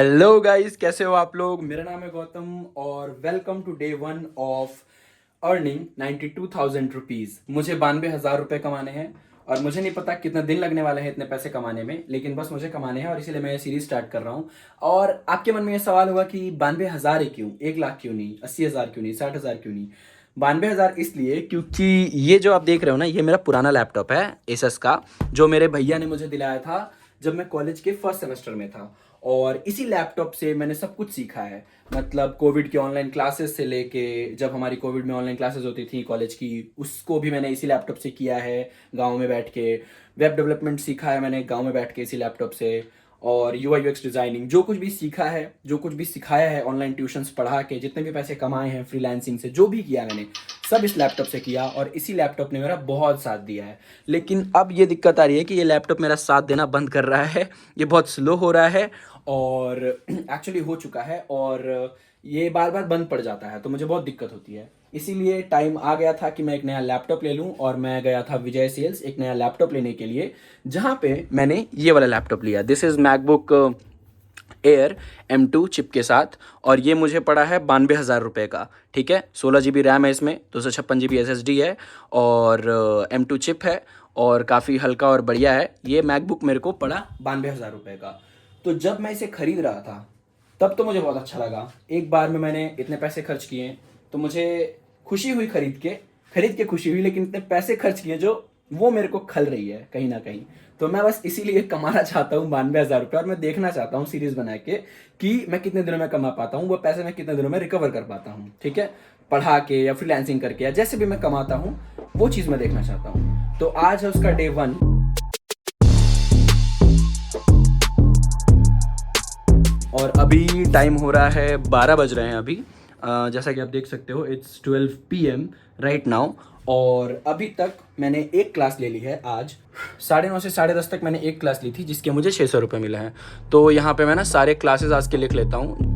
Hello guys, कैसे हो आप लोग। मेरा नाम है गौतम और welcome to day one of earning 92,000 rupees. मुझे 92,000 रुपये कमाने हैं और मुझे नहीं पता कितना दिन लगने वाले हैं इतने पैसे कमाने में, लेकिन बस मुझे कमाने हैं और इसीलिए मैं ये सीरीज स्टार्ट कर रहा हूँ। और आपके मन में ये सवाल होगा कि 92,000 ही क्यों, 1 लाख क्यों नहीं, 80,000 क्यों नहीं, 60,000 क्यों नहीं। 92,000 इसलिए क्योंकि ये जो आप देख रहे हो ना, ये मेरा पुराना लैपटॉप है एसएस का, जो मेरे भैया ने मुझे दिलाया था जब मैं कॉलेज के फर्स्ट सेमेस्टर में था। और इसी लैपटॉप से मैंने सब कुछ सीखा है। मतलब कोविड के ऑनलाइन क्लासेस से लेके, जब हमारी कोविड में ऑनलाइन क्लासेस होती थी कॉलेज की, उसको भी मैंने इसी लैपटॉप से किया है गांव में बैठ के। वेब डेवलपमेंट सीखा है मैंने गांव में बैठ के इसी लैपटॉप से। और यूआई यूएक्स डिज़ाइनिंग, जो कुछ भी सीखा है, जो कुछ भी सिखाया है ऑनलाइन ट्यूशन्स पढ़ा के, जितने भी पैसे कमाए हैं फ्रीलांसिंग से, जो भी किया मैंने सब इस लैपटॉप से किया और इसी लैपटॉप ने मेरा बहुत साथ दिया है। लेकिन अब ये दिक्कत आ रही है कि ये लैपटॉप मेरा साथ देना बंद कर रहा है, ये बहुत स्लो हो रहा है और एक्चुअली हो चुका है और ये बार बार बंद पड़ जाता है, तो मुझे बहुत दिक्कत होती है। इसीलिए टाइम आ गया था कि मैं एक नया लैपटॉप ले लूं और मैं गया था विजय सेल्स एक नया लैपटॉप लेने के लिए, जहां पे मैंने ये वाला लैपटॉप लिया। This is MacBook air M2 chip के साथ और ये मुझे पड़ा है 92,000 रुपये का। ठीक है, 16 GB रैम है इसमें, 256 GB SSD है और M2 चिप है और काफ़ी हल्का और बढ़िया है। ये मैकबुक मेरे को पड़ा 92,000 रुपये का। तो जब मैं इसे खरीद रहा था तब तो मुझे बहुत अच्छा लगा। एक बार में मैंने इतने पैसे खर्च किए तो मुझे खुशी हुई, खरीद के खुशी हुई, लेकिन इतने पैसे खर्च किए जो वो मेरे को खल रही है कहीं ना कहीं। तो मैं बस इसीलिए कमाना चाहता हूँ 92,000 रुपये और मैं देखना चाहता हूँ सीरीज बना के कि मैं कितने दिनों में कमा पाता हूँ, वो पैसे मैं कितने दिनों में रिकवर कर पाता हूँ। ठीक है, पढ़ा के या फ्रीलांसिंग करके या जैसे भी मैं कमाता हूँ, वो चीज़ मैं देखना चाहता हूँ। तो आज है उसका डे वन। और अभी टाइम हो रहा है 12 बज रहे हैं अभी। जैसा कि आप देख सकते हो, इट्स 12 PM राइट नाउ। और अभी तक मैंने एक क्लास ले ली है। आज 9:30 से 10:30 तक मैंने एक क्लास ली थी जिसके मुझे 600 रुपये मिले हैं। तो यहाँ पे मैं ना सारे क्लासेस आज के लिख लेता हूँ।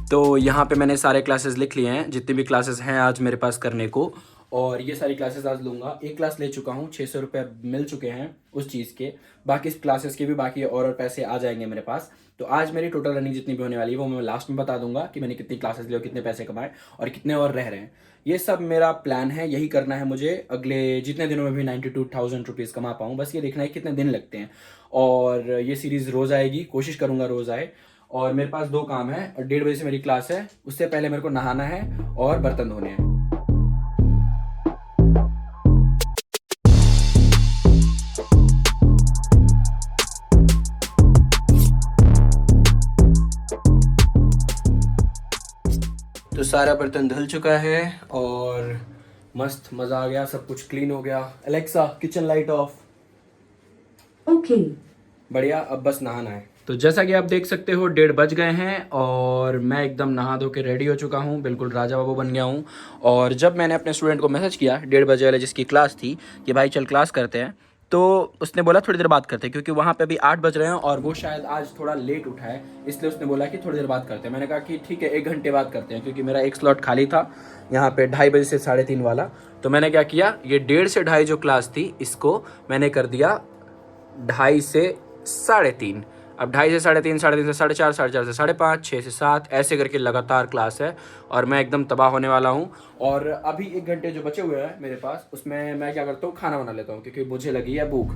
तो यहाँ पे मैंने सारे क्लासेस लिख लिए हैं, जितनी भी क्लासेस हैं आज मेरे पास करने को, और ये सारी क्लासेस आज लूँगा। एक क्लास ले चुका हूँ, 600 रुपये मिल चुके हैं उस चीज़ के। बाकी क्लासेस के भी बाकी और पैसे आ जाएंगे मेरे पास। तो आज मेरी टोटल रनिंग जितनी भी होने वाली है वो मैं लास्ट में बता दूंगा कि मैंने कितनी क्लासेस ली और कितने पैसे कमाए और कितने और रह रहे हैं। ये सब मेरा प्लान है, यही करना है मुझे अगले जितने दिनों में भी 92,000 रुपीज़ कमा पाऊँ। बस ये देखना है कितने दिन लगते हैं। और ये सीरीज़ रोज़ आएगी, कोशिश करूँगा रोज़ आए। और मेरे पास 2 काम है, 1:30 बजे से मेरी क्लास है, उससे पहले मेरे को नहाना है और बर्तन धोने हैं। तो सारा बर्तन धुल चुका है और मस्त मज़ा आ गया, सब कुछ क्लीन हो गया। Alexa, kitchen light of. Okay, बढ़िया। अब बस नहाना है। तो जैसा कि आप देख सकते हो 1:30 बज गए हैं और मैं एकदम नहा धो के रेडी हो चुका हूँ, बिल्कुल राजा बाबू बन गया हूँ। और जब मैंने अपने स्टूडेंट को मैसेज किया 1:30 बजे वाले जिसकी क्लास थी कि भाई चल क्लास करते हैं, तो उसने बोला थोड़ी देर बात करते हैं, क्योंकि वहाँ पे अभी 8 बज रहे हैं और वो शायद आज थोड़ा लेट उठा है, इसलिए उसने बोला कि थोड़ी देर बात करते हैं। मैंने कहा कि ठीक है, 1 घंटे बात करते हैं, क्योंकि मेरा एक स्लॉट खाली था यहाँ पे 2:30 बजे से 3:30 वाला। तो मैंने क्या किया, ये 1:30 से 2:30 जो क्लास थी इसको मैंने कर दिया 2:30 से 3:30। अब 2:30 से 3:30, 3:30 से 4:30, 4:30 से 5:30, 6 से 7, ऐसे करके लगातार क्लास है और मैं एकदम तबाह होने वाला हूँ। और अभी 1 घंटे जो बचे हुए हैं मेरे पास, उसमें मैं क्या करता हूँ, खाना बना लेता हूँ, क्योंकि मुझे लगी है भूख।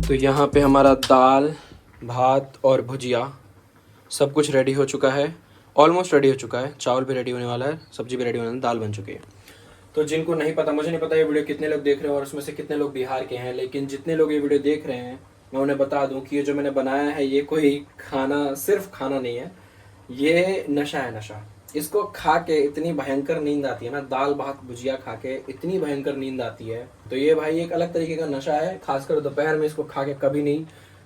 तो यहाँ पे हमारा दाल, भात और भुजिया सब कुछ रेडी हो चुका है, ऑलमोस्ट रेडी हो चुका है। चावल भी रेडी होने वाला है, सब्जी भी रेडी होने वाली है, दाल बन चुकी है। तो जिनको नहीं पता, मुझे नहीं पता ये वीडियो कितने लोग देख रहे हैं और उसमें से कितने लोग बिहार के हैं, लेकिन जितने लोग ये वीडियो देख रहे हैं मैं उन्हें बता दूं कि ये जो मैंने बनाया है ये कोई खाना, सिर्फ खाना नहीं है, ये नशा है, नशा। इसको खा के इतनी भयंकर नींद आती है ना, दाल भात भुजिया खा के इतनी भयंकर नींद आती है। तो ये भाई एक अलग तरीके का नशा है, खासकर दोपहर में इसको खा के कभी नहीं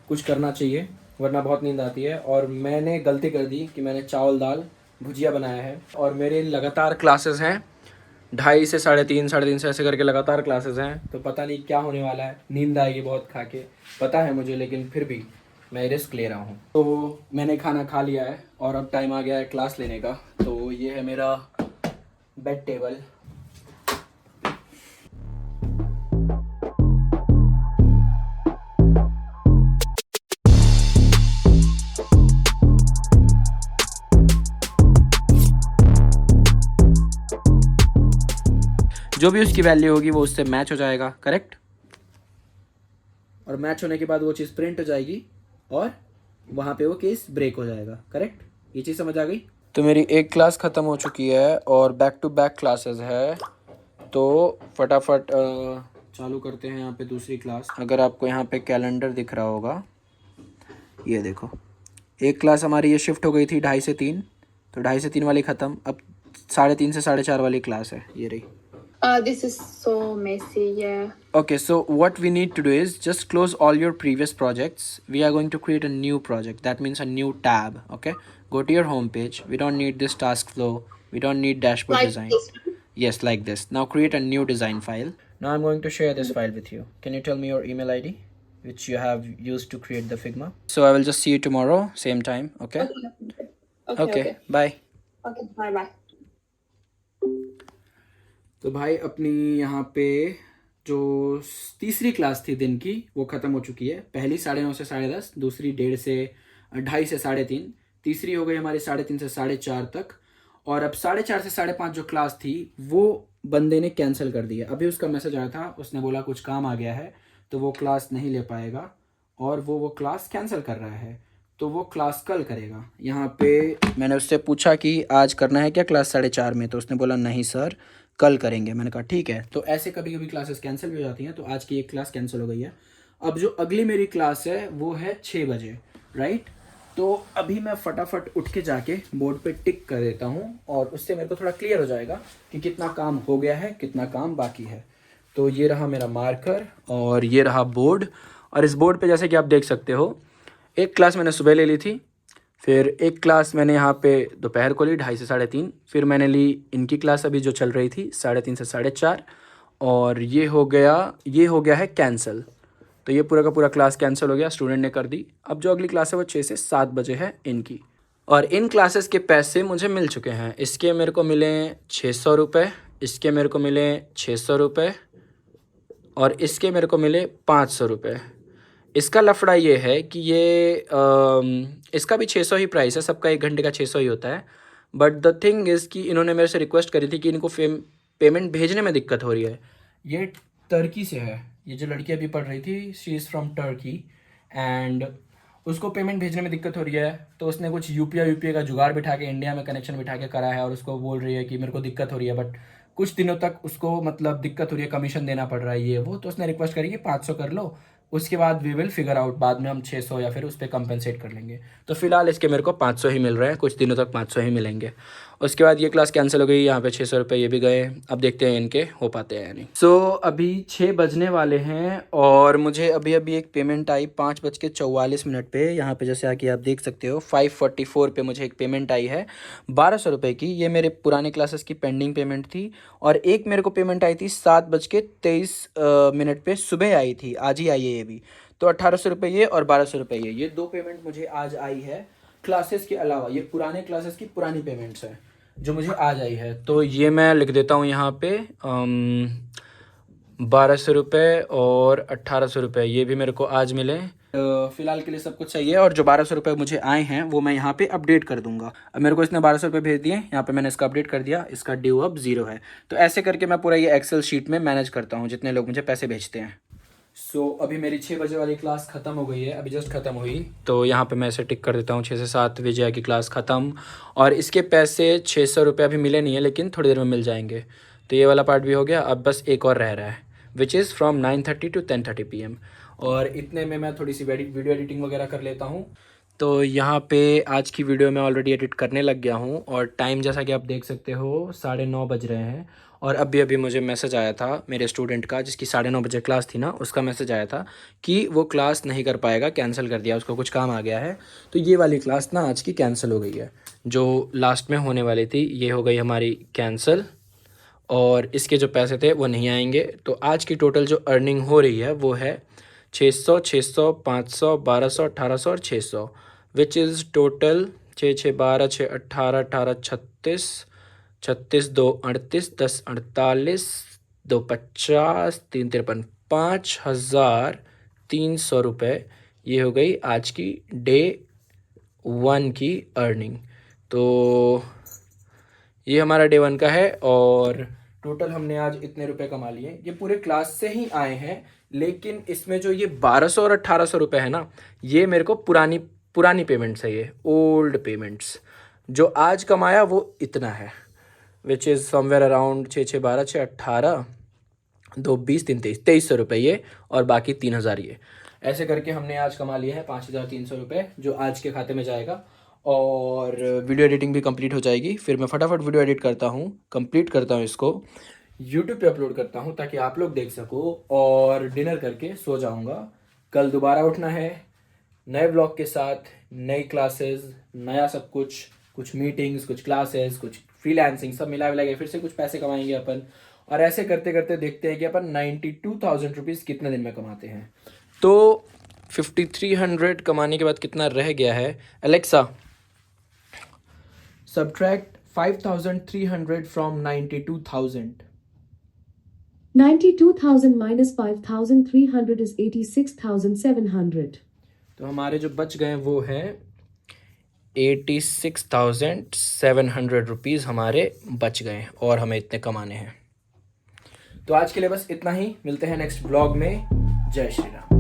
कुछ करना चाहिए, वरना बहुत नींद आती है। और मैंने गलती कर दी कि मैंने चावल दाल भुजिया बनाया है। और मेरे लगातार क्लासेस हैं 2:30 से 3:30, 3:30 से ऐसे करके लगातार क्लासेस हैं, तो पता नहीं क्या होने वाला है। नींद आएगी बहुत खा के, पता है मुझे, लेकिन फिर भी मैं रिस्क ले रहा हूँ। तो मैंने खाना खा लिया है और अब टाइम आ गया है क्लास लेने का। तो ये है मेरा बेड टेबल। जो भी उसकी वैल्यू होगी वो उससे मैच हो जाएगा, करेक्ट। और मैच होने के बाद वो चीज़ प्रिंट हो जाएगी और वहाँ पे वो केस ब्रेक हो जाएगा, करेक्ट। ये चीज़ समझ आ गई। तो मेरी एक क्लास ख़त्म हो चुकी है और बैक टू बैक क्लासेस है, तो फटाफट चालू करते हैं यहाँ पे दूसरी क्लास। अगर आपको यहाँ पे कैलेंडर दिख रहा होगा, ये देखो, एक क्लास हमारी ये शिफ्ट हो गई थी 2:30 से 3, तो 2:30 से 3 वाली ख़त्म। अब 3:30 से 4:30 वाली क्लास है, ये रही। This is so messy, yeah. Okay, so what we need to do is just close all your previous projects. We are going to create a new project. That means a new tab. Okay, go to your home page. We don't need this task flow. We don't need dashboard Like design. this. Yes, like this. Now create a new design file. Now I'm going to share this file with you. Can you tell me your email ID, which you have used to create the Figma? So I will just see you tomorrow, same time. Okay. Okay. Bye. Okay, bye bye. तो भाई अपनी यहाँ पे जो तीसरी class थी दिन की वो ख़त्म हो चुकी है। पहली 9:30 से 10:30, दूसरी 1:30 से 2:30 से 3:30, तीसरी हो गई हमारी 3:30 से 4:30 तक। और अब 4:30 से 5:30 जो क्लास थी वो बंदे ने कैंसिल कर दी है। अभी उसका मैसेज आया था, उसने बोला कुछ काम आ गया है तो वो क्लास नहीं ले पाएगा और वो क्लास कैंसिल कर रहा है, तो वो क्लास कल करेगा। यहाँ पे मैंने उससे पूछा कि आज करना है क्या क्लास 4:30 में, तो उसने बोला नहीं सर कल करेंगे। मैंने कहा ठीक है। तो ऐसे कभी कभी क्लासेस कैंसिल भी हो जाती हैं, तो आज की एक क्लास कैंसिल हो गई है। अब जो अगली मेरी क्लास है वो है 6 बजे, राइट। तो अभी मैं फटाफट उठ के जाके बोर्ड पे टिक कर देता हूँ और उससे मेरे को थोड़ा क्लियर हो जाएगा कि कितना काम हो गया है, कितना काम बाकी है। तो ये रहा मेरा मार्कर और ये रहा बोर्ड। और इस बोर्ड पे जैसे कि आप देख सकते हो, एक क्लास मैंने सुबह ले ली थी, फिर एक क्लास मैंने यहाँ पे दोपहर को ली 2:30 से 3:30, फिर मैंने ली इनकी क्लास अभी जो चल रही थी 3:30 से 4:30, और ये हो गया है कैंसिल। तो ये पूरा का पूरा क्लास कैंसिल हो गया, स्टूडेंट ने कर दी। अब जो अगली क्लास है वो 6 से 7 बजे है इनकी। और इन क्लासेस के पैसे मुझे मिल चुके हैं। इसके मेरे को मिले 600 रुपये, इसके मेरे को मिले 600 रुपये और इसके मेरे को मिले 500 रुपये। इसका लफड़ा ये है कि इसका भी 600 ही प्राइस है, सबका 1 घंटे का 600 ही होता है। बट द थिंग इज़ कि इन्होंने मेरे से रिक्वेस्ट करी थी कि इनको पेमेंट भेजने में दिक्कत हो रही है। ये टर्की से है, ये जो लड़की अभी पढ़ रही थी, she is from Turkey, and उसको पेमेंट भेजने में दिक्कत हो रही है। तो उसने कुछ यूपीआई का जुगाड़ बिठा के, इंडिया में कनेक्शन बिठा के करा है और उसको बोल रही है कि मेरे को दिक्कत हो रही है, बट कुछ दिनों तक उसको मतलब दिक्कत हो रही है, कमीशन देना पड़ रहा है ये वो। तो उसने रिक्वेस्ट करी कि 500 कर लो, उसके बाद वी विल फिगर आउट, बाद में हम 600 या फिर उस पर कंपनसेट कर लेंगे। तो फिलहाल इसके मेरे को 500 ही मिल रहे हैं, कुछ दिनों तक 500 ही मिलेंगे। उसके बाद ये क्लास कैंसिल हो गई, यहाँ पे 600 रुपये ये भी गए। अब देखते हैं इनके हो पाते हैं या नहीं। सो अभी 6 बजने वाले हैं और मुझे अभी एक पेमेंट आई 5:44 पे। यहाँ पे जैसे आके आप देख सकते हो 5:44 पे मुझे एक पेमेंट आई है 1200 रुपये की। ये मेरे पुराने क्लासेस की पेंडिंग पेमेंट थी। और एक मेरे को पेमेंट आई थी 7:23 पे, सुबह आई थी, आज ही आई है ये भी। तो 1800 रुपये ये और 1200 रुपये ये 2 पेमेंट मुझे आज आई है क्लासेस के अलावा। ये पुराने क्लासेस की पुरानी पेमेंट्स हैं जो मुझे आज आई है। तो ये मैं लिख देता हूँ यहाँ पे 1200 रुपये और 1800 रुपये ये भी मेरे को आज मिले। फ़िलहाल के लिए सब कुछ सही है। और जो 1200 रुपये मुझे आए हैं वो मैं यहाँ पे अपडेट कर दूंगा। अब मेरे को इसने 1200 रुपये भेज दिए, यहाँ पे मैंने इसका अपडेट कर दिया, इसका ड्यू अब 0 है। तो ऐसे करके मैं पूरा ये एक्सेल शीट में मैनेज करता हूँ जितने लोग मुझे पैसे भेजते हैं। सो अभी मेरी 6 बजे वाली क्लास ख़त्म हो गई है, अभी जस्ट ख़त्म हुई। तो यहाँ पे मैं ऐसे टिक कर देता हूँ 6 से 7 बजे की क्लास ख़त्म। और इसके पैसे 600 रुपये अभी मिले नहीं है, लेकिन थोड़ी देर में मिल जाएंगे। तो ये वाला पार्ट भी हो गया। अब बस एक और रह रहा है, which is from 9:30 to 10:30 PM। और इतने में मैं थोड़ी सी वीडियो एडिटिंग वगैरह कर लेता हूँ। तो यहाँ पे आज की वीडियो मैं ऑलरेडी एडिट करने लग गया हूँ और टाइम जैसा कि आप देख सकते हो 9:30 बज रहे हैं। और अभी मुझे मैसेज आया था मेरे स्टूडेंट का, जिसकी 9:30 बजे क्लास थी ना, उसका मैसेज आया था कि वो क्लास नहीं कर पाएगा, कैंसिल कर दिया, उसको कुछ काम आ गया है। तो ये वाली क्लास ना आज की कैंसिल हो गई है, जो लास्ट में होने वाली थी, ये हो गई हमारी कैंसिल। और इसके जो पैसे थे वो नहीं आएंगे। तो आज की टोटल जो अर्निंग हो रही है वो है 600, 600, 500, 1200, 1800 और 600, विच इज़ टोटल 6 6 12 6 18 18 36 36 2 38 10 48 2 50 3 53 5,300 रुपये। ये हो गई आज की डे 1 की अर्निंग। तो ये हमारा डे 1 का है और टोटल हमने आज इतने रुपए कमा लिए। ये पूरे क्लास से ही आए हैं, लेकिन इसमें जो ये 1200 और 1800 रुपये है ना, ये मेरे को पुरानी पेमेंट्स है, ये ओल्ड पेमेंट्स। जो आज कमाया वो इतना है, विच इज़ समवेयर अराउंड 6 6 12 6 18 2 20 3 23 2300 रुपये ये, और बाकी 3000 ये। ऐसे करके हमने आज कमा लिया है 5300 रुपये, जो आज के खाते में जाएगा। और वीडियो एडिटिंग भी कंप्लीट हो जाएगी। फिर मैं फटाफट वीडियो एडिट करता हूँ, कंप्लीट करता हूँ, इसको यूट्यूब पे अपलोड करता हूँ ताकि आप लोग देख सको, और डिनर करके सो जाऊँगा। कल दोबारा उठना है नए ब्लॉग के साथ, नई क्लासेस, नया सब कुछ, कुछ मीटिंग्स, कुछ क्लासेस, कुछ फ्रीलांसिंग, सब मिला के फिर से कुछ पैसे कमाएंगे अपन। और ऐसे करते करते देखते हैं कि अपन 92,000 रुपीज़ कितने दिन में कमाते हैं। तो 5300 कमाने के बाद कितना रह गया है? Alexa, subtract 5,300 from 92,000. 92,000 minus 5,300 is 86,700. तो हमारे जो बच गए वो हैं 86,700 रुपीज़ हमारे बच गए, और हमें इतने कमाने हैं। तो आज के लिए बस इतना ही, मिलते हैं नेक्स्ट ब्लॉग में। जय श्री राम।